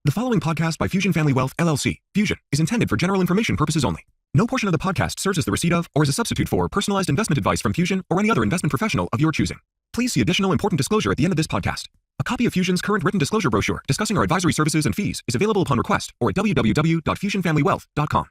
The following podcast by Fusion Family Wealth, LLC, Fusion, is intended for general information purposes only. No portion of the podcast serves as the receipt of or as a substitute for personalized investment advice from Fusion or any other investment professional of your choosing. Please see additional important disclosure at the end of this podcast. A copy of Fusion's current written disclosure brochure discussing our advisory services and fees is available upon request or at www.fusionfamilywealth.com.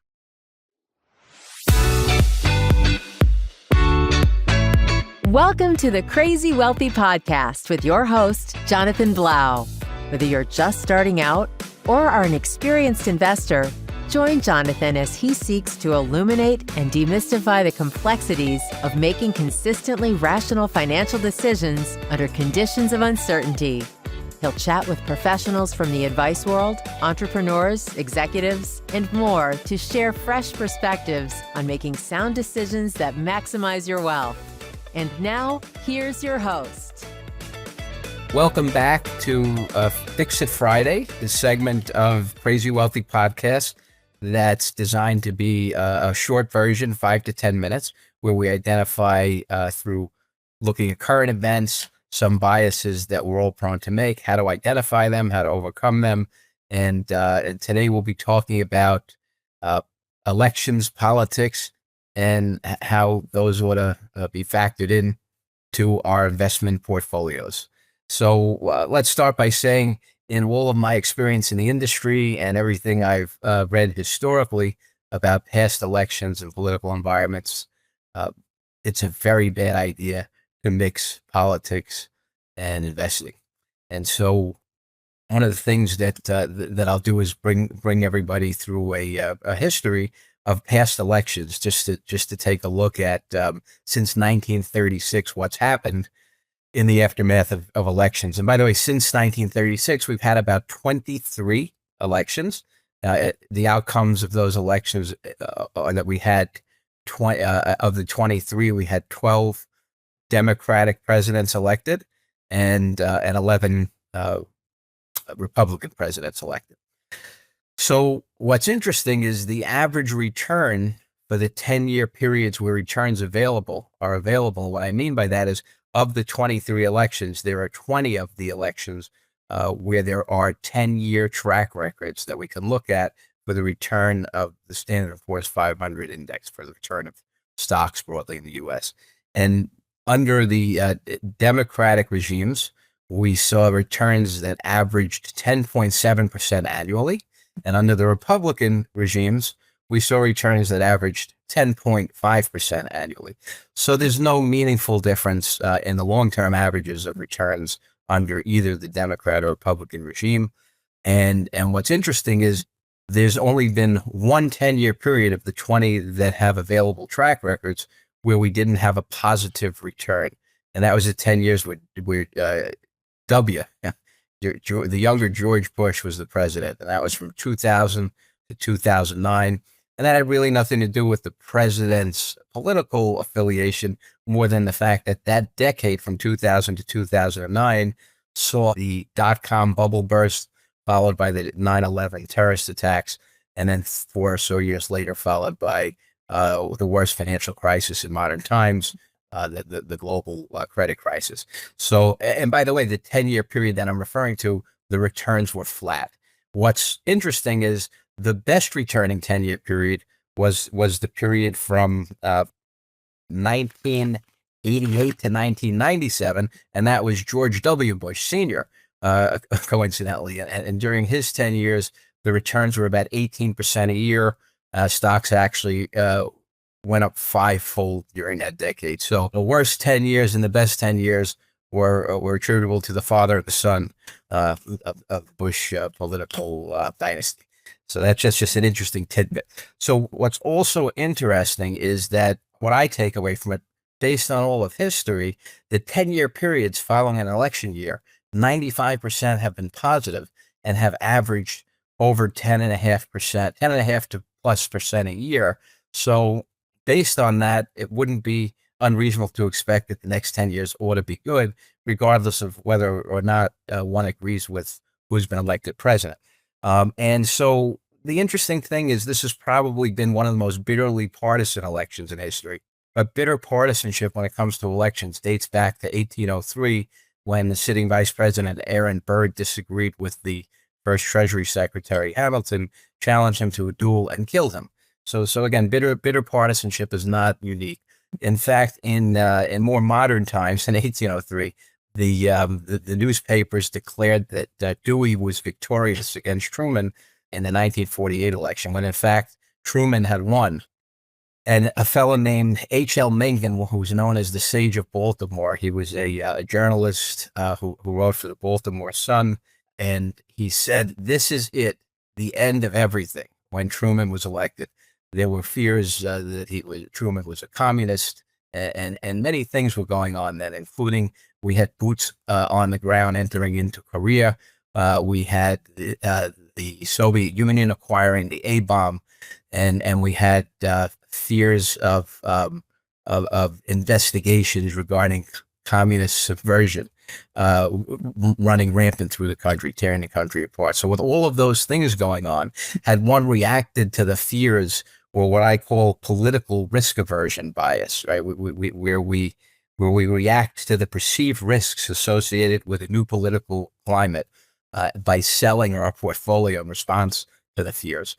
Welcome to the Crazy Wealthy Podcast with your host, Jonathan Blau. Whether you're just starting out or are an experienced investor, join Jonathan as he seeks to illuminate and demystify the complexities of making consistently rational financial decisions under conditions of uncertainty. He'll chat with professionals from the advice world, entrepreneurs, executives, and more to share fresh perspectives on making sound decisions that maximize your wealth. And now, here's your host. Welcome back to Fix It Friday, the segment of Crazy Wealthy Podcast that's designed to be a short version, 5 to 10 minutes, where we identify through looking at current events, some biases that we're all prone to make, how to identify them, how to overcome them. And today we'll be talking about elections, politics, and how those ought to be factored in to our investment portfolios. So let's start by saying, in all of my experience in the industry and everything I've read historically about past elections and political environments, it's a very bad idea to mix politics and investing. And so one of the things that I'll do is bring everybody through a history of past elections, just to take a look at since 1936 what's happened in the aftermath of elections. And by the way, since 1936, we've had about 23 elections. The outcomes of those elections are that we had of the 23, we had 12 Democratic presidents elected and 11 Republican presidents elected. So what's interesting is the average return for the 10-year periods where returns are available. What I mean by that is, of the 23 elections, there are 20 of the elections where there are 10-year track records that we can look at for the return of the Standard & Poor's 500 index, for the return of stocks broadly in the U.S. And under the Democratic regimes, we saw returns that averaged 10.7% annually. And under the Republican regimes, we saw returns that averaged 10.5% annually. So there's no meaningful difference in the long-term averages of returns under either the Democrat or Republican regime. And what's interesting is there's only been one 10-year period of the 20 that have available track records where we didn't have a positive return. And that was the 10 years where the younger George Bush was the president. And that was from 2000 to 2009. And that had really nothing to do with the president's political affiliation, more than the fact that that decade from 2000 to 2009 saw the dot-com bubble burst, followed by the 9/11 terrorist attacks, and then 4 or so years later followed by the worst financial crisis in modern times, the global credit crisis. So, and by the way, the 10-year period that I'm referring to, the returns were flat. What's interesting is the best returning 10-year period was the period from 1988 to 1997, and that was George W. Bush Sr., coincidentally. And during his 10 years, the returns were about 18% a year. Stocks actually went up fivefold during that decade. So the worst 10 years and the best 10 years were attributable to the father and the son of Bush political dynasty. So that's just an interesting tidbit. So what's also interesting is that what I take away from it, based on all of history, the 10-year periods following an election year, 95% have been positive and have averaged over 10.5%, 10.5 to plus percent a year. So based on that, it wouldn't be unreasonable to expect that the next 10 years ought to be good, regardless of whether or not one agrees with who's been elected president. And so the interesting thing is this has probably been one of the most bitterly partisan elections in history. But bitter partisanship when it comes to elections dates back to 1803, when the sitting vice president Aaron Burr disagreed with the first Treasury Secretary Hamilton challenged him to a duel and killed him. So again, bitter partisanship is not unique. In fact, in more modern times, in 1803, the newspapers declared that Dewey was victorious against Truman in the 1948 election, when in fact Truman had won. And a fellow named H.L. Mencken, who was known as the Sage of Baltimore, he was a journalist who wrote for the Baltimore Sun, and he said, "This is it, the end of everything." When Truman was elected, there were fears that Truman was a communist, and many things were going on then, including we had boots on the ground entering into Korea. We had the Soviet Union acquiring the A-bomb, and we had fears of investigations regarding communist subversion running rampant through the country, tearing the country apart. So with all of those things going on, had one reacted to the fears, or what I call political risk aversion bias, right? Where we react to the perceived risks associated with a new political climate by selling our portfolio in response to the fears.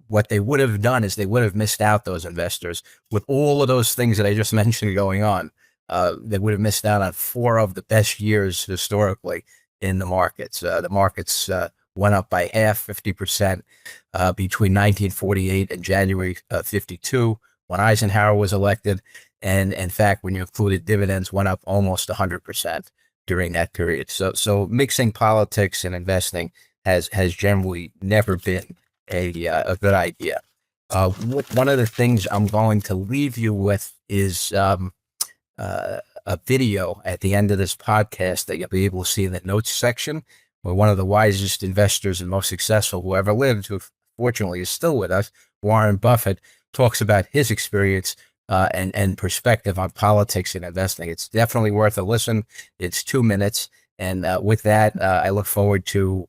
What they would have done is they would have missed out, those investors, with all of those things that I just mentioned going on. They would have missed out on 4 of the best years historically in the markets. The markets went up by half, 50%, between 1948 and January 52, when Eisenhower was elected. And in fact, when you included dividends, went up almost 100% during that period. So mixing politics and investing has generally never been a good idea. One of the things I'm going to leave you with is a video at the end of this podcast that you'll be able to see in the notes section, where one of the wisest investors and most successful who ever lived, who fortunately is still with us, Warren Buffett, talks about his experience and perspective on politics and investing. It's definitely worth a listen. It's 2 minutes. And with that, I look forward to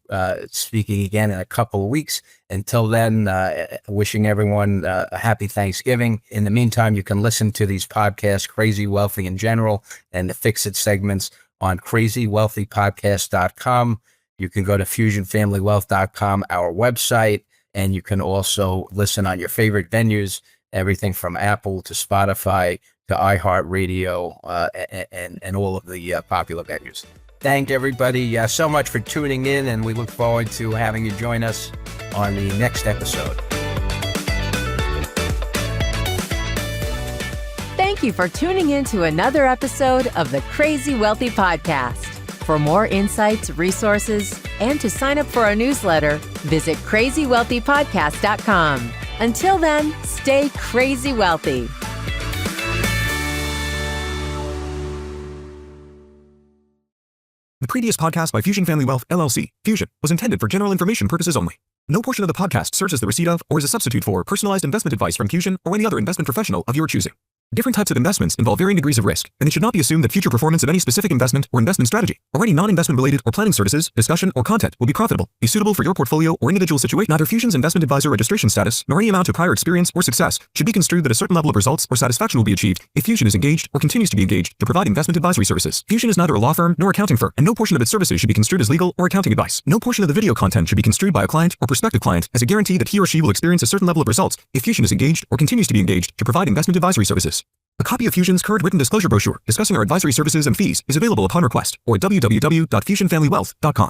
speaking again in a couple of weeks. Until then, wishing everyone a happy Thanksgiving. In the meantime, you can listen to these podcasts, Crazy Wealthy in general, and the Fix It segments on crazywealthypodcast.com. You can go to fusionfamilywealth.com, our website, and you can also listen on your favorite venues, everything from Apple to Spotify to iHeartRadio and all of the popular venues. Thank everybody so much for tuning in, and we look forward to having you join us on the next episode. Thank you for tuning in to another episode of the Crazy Wealthy Podcast. For more insights, resources, and to sign up for our newsletter, visit crazywealthypodcast.com. Until then, stay crazy wealthy. The previous podcast by Fusion Family Wealth, LLC, Fusion, was intended for general information purposes only. No portion of the podcast serves as the receipt of or is a substitute for personalized investment advice from Fusion or any other investment professional of your choosing. Different types of investments involve varying degrees of risk, and it should not be assumed that future performance of any specific investment or investment strategy, or any non-investment related or planning services, discussion, or content will be profitable, be suitable for your portfolio or individual situation. Neither Fusion's investment advisor registration status, nor any amount of prior experience or success should be construed that a certain level of results or satisfaction will be achieved if Fusion is engaged or continues to be engaged to provide investment advisory services. Fusion is neither a law firm nor accounting firm, and no portion of its services should be construed as legal or accounting advice. No portion of the video content should be construed by a client or prospective client as a guarantee that he or she will experience a certain level of results if Fusion is engaged or continues to be engaged to provide investment advisory services. A copy of Fusion's current written disclosure brochure discussing our advisory services and fees is available upon request or at www.fusionfamilywealth.com.